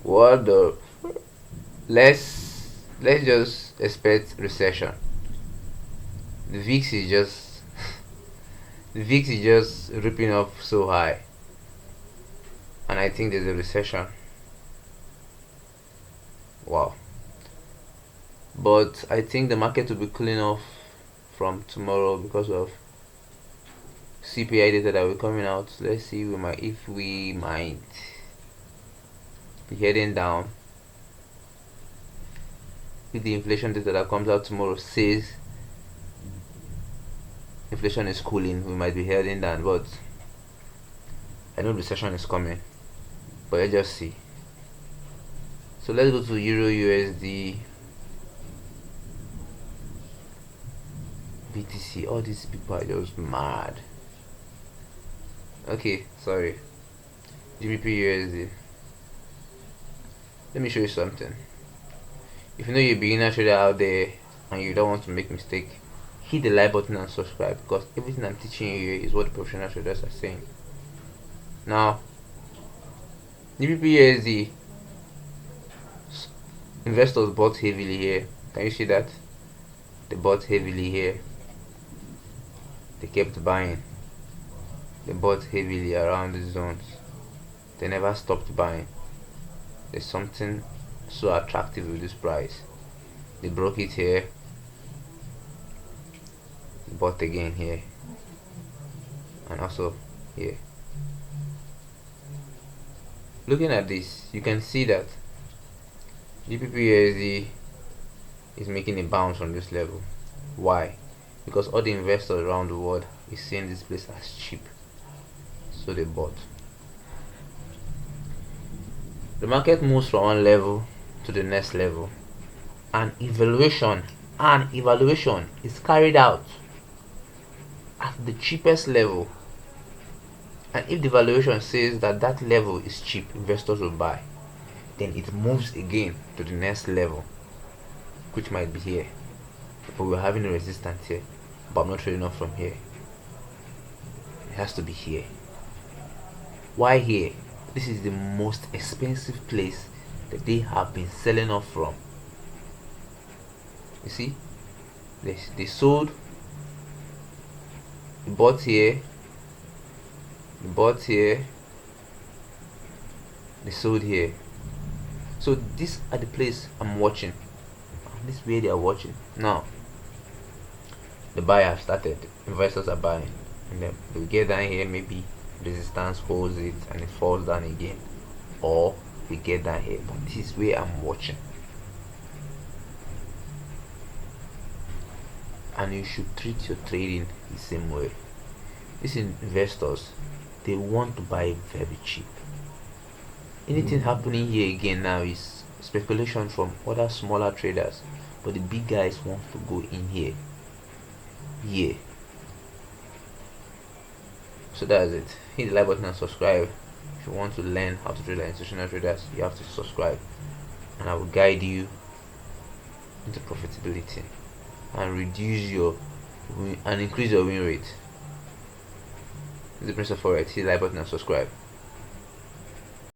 What the? Let's just expect recession. The VIX is just the VIX is just ripping up so high, and I think there's a recession. Wow. But I think the market will be cooling off from tomorrow because of CPI data that will be coming out. Let's see if we might be heading down. If the inflation data that comes out tomorrow says inflation is cooling, we might be heading down, but I know recession is coming. But let's just see. So let's go to Euro USD, BTC. All these people are just mad. Okay, sorry. GBP USD. Let me show you something. If you know you're a beginner trader out there and you don't want to make mistake, hit the like button and subscribe, because everything I'm teaching you here is what the professional traders are saying. Now, GBP USD, investors bought heavily here. Can you see that? They bought heavily here. They kept buying. They bought heavily around the zones. They never stopped buying. There's something so attractive with this price. They broke it here. They bought again here. And also here. Looking at this, you can see that GBP is making a bounce from this level. Why? Because all the investors around the world is seeing this place as cheap, so they bought. The market moves from one level to the next level, and evaluation is carried out at the cheapest level. And if the valuation says that that level is cheap, investors will buy. Then it moves again to the next level, which might be here. But we're having a resistance here, but I'm not trading off from here. It has to be here. Why here? This is the most expensive place that they have been selling off from. You see, they sold, they bought here, they bought here, they sold here. So these are the place I'm watching. This is where they are watching. Now the buyer started, investors are buying, and then they will get down here, maybe resistance holds it and it falls down again, or we get down here. But this is where I'm watching, and you should treat your trading the same way. These investors, they want to buy very cheap. Anything happening here again now is speculation from other smaller traders, but the big guys want to go in here. So that's it. Hit the like button and subscribe. If you want to learn how to trade like institutional traders, you have to subscribe, and I will guide you into profitability and increase your win rate. This is the Prince of Forex. Hit the like button and subscribe.